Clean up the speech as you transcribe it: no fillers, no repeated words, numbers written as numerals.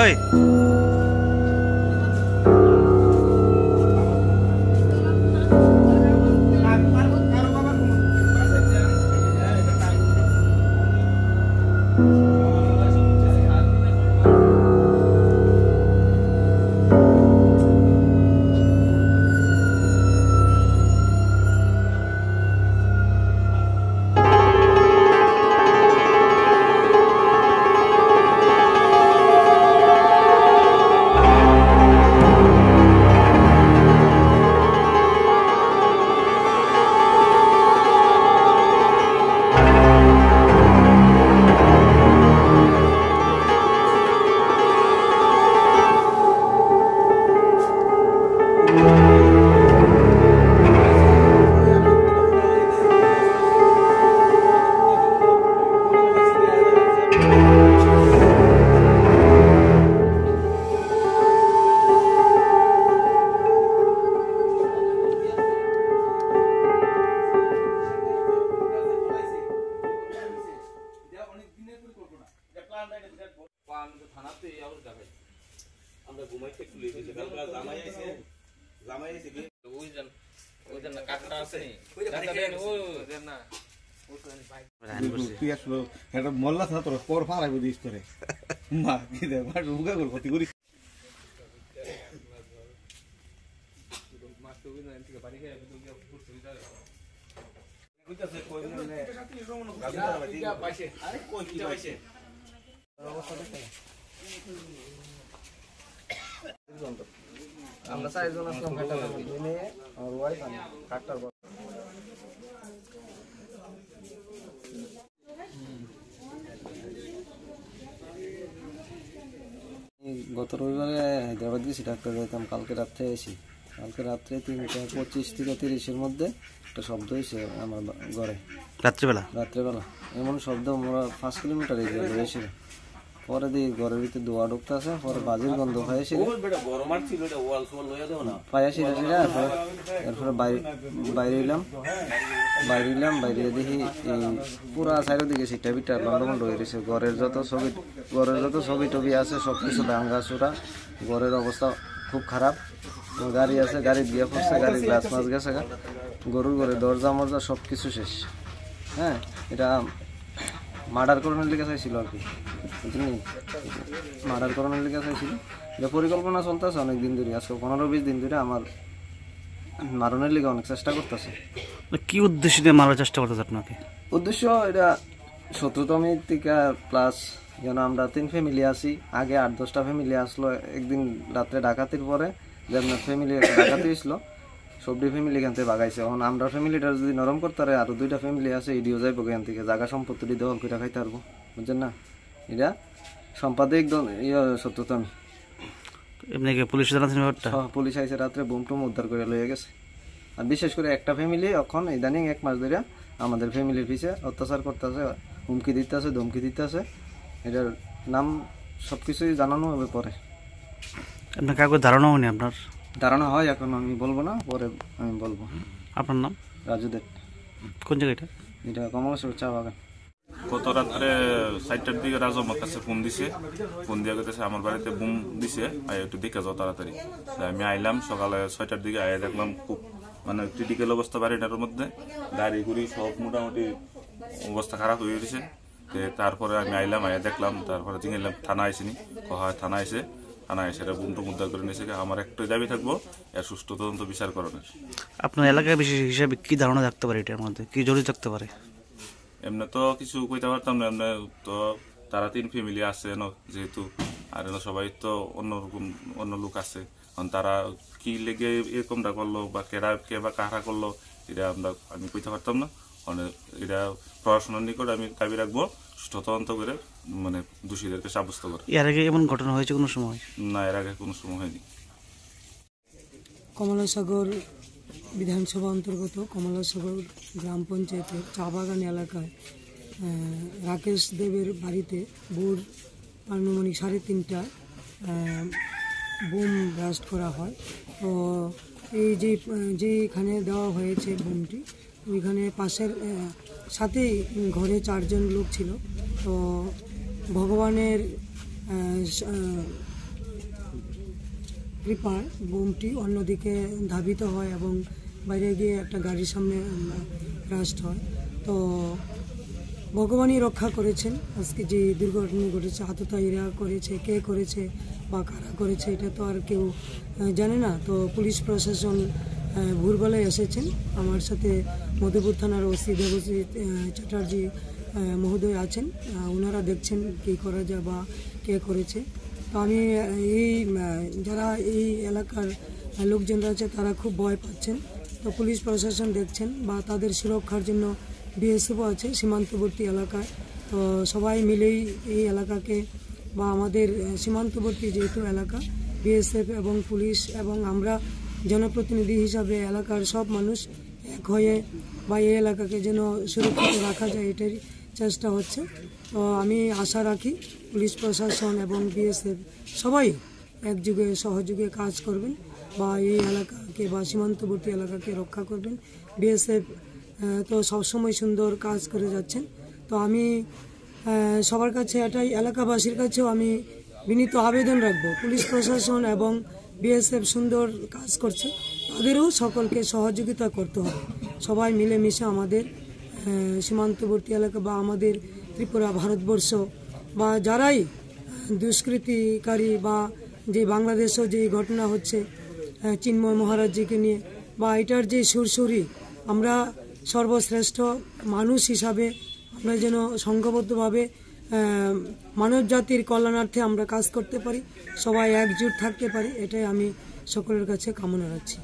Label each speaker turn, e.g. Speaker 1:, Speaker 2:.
Speaker 1: ওই
Speaker 2: মল্লা না তোর পর ফারাইব দিস করে মা কি দে মা রুগা কর কতি করি কইতাছে কই মানে পাইছে আরে কই কি পাইছে আমরা চারজন আসলাম কাটা নিয়ে আর ওয়াইফ কাটার গত রবিবারে হায়দ্রাবাদ গেছি ডাক্তার যাইতাম, কালকে রাত্রে এসি। কালকে রাত্রে 3:25 থেকে 30-এর মধ্যে একটা শব্দ হয়েছে আমার ঘরে রাত্রেবেলা। এমন শব্দ আমরা 5 কিলোমিটার এগিয়ে রয়েছিল। পরে দিয়ে ঘরের ভিতরে দোয়া ঢুকতে আছে, পরে বাজির গন্ধ পাইয়াছিল এরপরে বাইরে এলাম। বাইরে দেখি পুরা চারিদিকে সিটা বিটা লন্ডমন্ড হয়ে গেছে। ঘরের যত ছবি টবি আছে সব কিছু ভাঙ্গা চোরা। ঘরের অবস্থা খুব খারাপ। গাড়ি আছে, গাড়ি দিয়ে পড়ছে, গাড়ির গ্লাস মাছ গেছে, গরুর ঘরে দরজা মরজা সব কিছু শেষ। হ্যাঁ, এটা মার্ডার করানোর লিগে চাইছিল আর কি, বুঝলি? মার্ডার করানোর লিগে চাইছিল। এটা পরিকল্পনা চলতেছে অনেক দিন ধরে, আজকে 15-20 দিন ধরে আমার মারণের লিগে অনেক চেষ্টা করতেছে।
Speaker 1: কি উদ্দেশ্য দিয়ে মারার চেষ্টা করতেছে আপনাকে?
Speaker 2: উদ্দেশ্য এটা শত্রুতম থেকে প্লাস যেন আমরা 3 ফ্যামিলি আছি। আগে 8-10টা ফ্যামিলি আসলো একদিন রাত্রে ডাকাতির পরে, যেমন ফ্যামিলি ডাকাতি হয়েছিল, সবটি ফ্যামিলি এখান থেকে বাগাইছে। এখন আমরা ফ্যামিলিটা যদি নরম করতে পারে, আরো 2টা ফ্যামিলি আছে, ইডিও যাইব এখান থেকে, জায়গা সম্পত্তি দখল করে খাইতে পারবো, বুঝছেন না? এটা সম্পাদিক শত্রুতম।
Speaker 1: এমনি পুলিশ জানাচ্ছেন ব্যাপারটা?
Speaker 2: পুলিশ আইসে রাত্রে বুম টুম উদ্ধার করে লয়ে গেছে। আর বিশেষ করে একটা ফ্যামিলি এখন ইদানিং 1 মাস ধরে আমাদের ফ্যামিলির পিছে অত্যাচার করতেছে, হুমকি দিতেছে, ধমকি দিতেছে। এটার নাম সবকিছুই জানানো হবে পরে।
Speaker 1: আপনার কাউকে ধারণা হয়নি? আপনার
Speaker 2: ধারণা হয়, এখন আমি বলবো না, পরে আমি বলবো।
Speaker 1: আপনার নাম?
Speaker 2: রাজু দেব।
Speaker 1: কোন জায়গাটা?
Speaker 2: এটা কমলেশ্বর চা বাগান।
Speaker 3: গত রাত্রে 4টার দিকে রাজু আমার কাছে ফোন দিছে, ফোন দিয়ে গেছে আমার বাড়িতে বুম দিছে, একটু দেখে যাও তাড়াতাড়ি। আমি আইলাম সকালে 6টার দিকে, আইয়া দেখলাম খুব মানে ক্রিটিক্যাল অবস্থা বাড়িটার মধ্যে, গাড়ি গুড়ি সব মোটামুটি অবস্থা খারাপ হয়ে গেছে। তারপরে আমি আইলাম, আইয়া দেখলাম, তারপরে জিজ্ঞাসলাম থানা আইসিনি, হয় থানা আইসে, থানা এসে বুমটু মুদ্রা করে নিয়েছে। আমার একটাই দাবি থাকবো, এর সুষ্ঠু তদন্ত বিচার করানোর।
Speaker 1: আপনার এলাকায় বিশেষ হিসাবে কি ধারণা থাকতে পারে এটার মধ্যে, কি জড়িত থাকতে পারে?
Speaker 3: এমনি তো কিছু কইতে পারতাম না, এমনি তো তারা 3 ফ্যামিলি আছে যেহেতু, আর সবাই তো অন্যরকম অন্য লোক আছে। তারা কি লেগে এরকমটা করলো বা কে বা কারা করলো, এটা আমি কইতে পারতাম না। এটা প্রশাসনের নিকট আমি দাবি রাখবো, সুষ্ঠু তদন্ত করে মানে দোষীদেরকে সাব্যস্ত করে।
Speaker 1: এর আগে এমন ঘটনা হয়েছে কোনো সময়?
Speaker 3: না, এর আগে কোনো সময় হয়নি।
Speaker 4: কমলাসাগর বিধানসভা অন্তর্গত কমলাসাগর গ্রাম পঞ্চায়েতের চা বাগান এলাকায় রাকেশ দেবের বাড়িতে ভোর আনুমানিক 3:30টা বোম ব্লাস্ট করা হয়। তো এই যেখানে দেওয়া হয়েছে বোমটি, ওইখানে পাশের সাথেই ঘরে 4 জন লোক ছিল। তো ভগবানের কৃপায় বোমটি অন্যদিকে ধাবিত হয় এবং বাইরে গিয়ে একটা গাড়ির সামনে ব্লাস্ট হয়। তো ভগবানই রক্ষা করেছেন। আজকে যে দুর্ঘটনা ঘটেছে, আততায়ীরা করেছে, কে করেছে বা কারা করেছে এটা তো আর কেউ জানে না। তো পুলিশ প্রশাসন ভোরবেলায় এসেছেন, আমার সাথে মধুপুর থানার ওসি দেবজিৎ চ্যাটার্জি মহোদয় আছেন, ওনারা দেখছেন কী করা যায় বা কে করেছে। তো আমি এই যারা এই এলাকার লোকজনরা আছে তারা খুব ভয় পাচ্ছেন। তো পুলিশ প্রশাসন দেখছেন বা তাদের সুরক্ষার জন্য বিএসএফও আছে সীমান্তবর্তী এলাকায়। তো সবাই মিলেই এই এলাকাকে বা আমাদের সীমান্তবর্তী যেহেতু এলাকা, বিএসএফ এবং পুলিশ এবং আমরা জনপ্রতিনিধি হিসাবে এলাকার সব মানুষ এক হয়ে বা এই এলাকাকে যেন সুরক্ষিত রাখা যায় এটারই চেষ্টা হচ্ছে। তো আমি আশা রাখি পুলিশ প্রশাসন এবং বিএসএফ সবাই একযোগে সহযোগে কাজ করবেন বা এই এলাকাকে বা সীমান্তবর্তী এলাকাকে রক্ষা করবেন। বিএসএফ তো সবসময় সুন্দর কাজ করে যাচ্ছেন। তো আমি সবার কাছে এটাই, এলাকাবাসীর কাছেও আমি বিনীত আবেদন রাখবো, পুলিশ প্রশাসন এবং বিএসএফ সুন্দর কাজ করছে, তাদেরও সকলকে সহযোগিতা করতে হবে। সবাই মিলেমিশে আমাদের সীমান্তবর্তী এলাকা বা আমাদের ত্রিপুরা, ভারতবর্ষ বা যারাই দুষ্কৃতিকারী বা যে বাংলাদেশেও যে ঘটনা হচ্ছে চিন্ময় মহারাজজিকে নিয়ে বা এটার যে সুরসুরি, আমরা সর্বশ্রেষ্ঠ মানুষ হিসাবে আমরা যেন সংঘবদ্ধভাবে মানব জাতির কল্যাণার্থে আমরা কাজ করতে পারি, সবাই একজোট থাকতে পারি, এটাই আমি সকলের কাছে কামনা রাখছি।